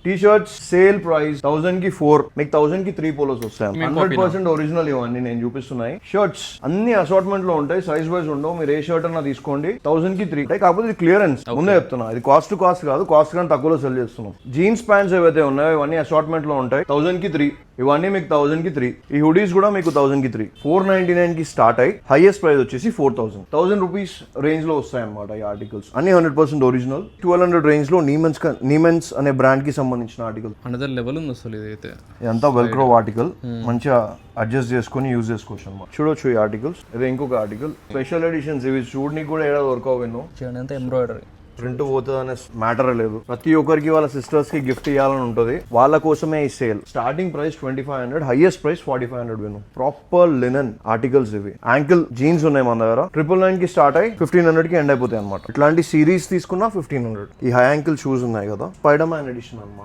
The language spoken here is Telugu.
టీ షర్ట్స్ సేల్ ప్రైస్ 1000 కి 4, మీకు 1000 కి 3 పోలోస్ వస్తాయి. 100% ఒరిజినల్ ఇవన్నీ నేను చూపిస్తున్నాయి. షర్ట్స్ అన్ని అసార్ట్మెంట్ లో ఉంటాయి, సైజ్ వైజ్ ఉండవు. మీరు ఏ షర్ట్ అన్నా తీసుకోండి, 1000 కి 3. కాకపోతే ఇది క్లియరెన్స్, ముందే చెప్తున్నా. ఇది కాస్ట్ టు కాస్ట్ కాదు, కాస్ట్ కానీ తక్కువలో సెల్ చేస్తున్నాం. జీన్స్ ప్యాంట్స్ ఏవైతే ఉన్నాయో ఇవన్నీ అసార్ట్మెంట్ లో ఉంటాయి, 1000 కి 3. ఇవన్నీ మీకు 1000 కి 3. ఈ హుడీస్ కూడా మీకు 1000 కి 3. 499 కి స్టార్ట్ అయ్యి హైయెస్ట్ ప్రైస్ వచ్చేసి 1000 రూపీస్ రేంజ్ లో వస్తాయి అనమాట ఈ ఆర్టికల్స్. అన్ని 100% ఒరిజినల్. 1200 రేంజ్ లో నీమెన్స్ అనే బ్రాండ్ కి సంబంధించిన ఆర్టికల్. అనదర్ లెవెల్ ఉంది అసలు ఇదైతే. ఇదంతా వెల్క్రో ఆర్టికల్, మంచిగా అడ్జస్ట్ చేసుకుని యూజ్ చేసుకోవచ్చు అనమాట. చూడొచ్చు ఈ ఆర్టికల్స్. ఇది ఇంకొక ఆర్టికల్, స్పెషల్ ఎడిషన్స్. ఇవి చూడడానికి కూడా ఏడా దొరకవు విన్ను. చూడండి ఎంబ్రాయిడరీ, ప్రింట్ పోతుంది అనే మ్యాటర్ లేదు. ప్రతి ఒక్కరికి వాళ్ళ సిస్టర్స్ కి గిఫ్ట్ ఇవ్వాలని ఉంటుంది, వాళ్ళ కోసమే ఈ sale. Starting price 2500, highest price 4500 విను. ప్రాపర్ లినన్ ఆర్టికల్స్ ఇవి. యాంకిల్ జీన్స్ ఉన్నాయి మన దగ్గర, 999 కి స్టార్ట్ అయ్యి 1500 కి ఎండ్ అయిపోతాయి అనమాట. ఇట్లాంటి సిరీస్ తీసుకున్నా 1500. ఈ హై యాంకిల్ షూస్ ఉన్నాయి కదా, స్పైడర్ మ్యాన్ ఎడిషన్ అనమాట.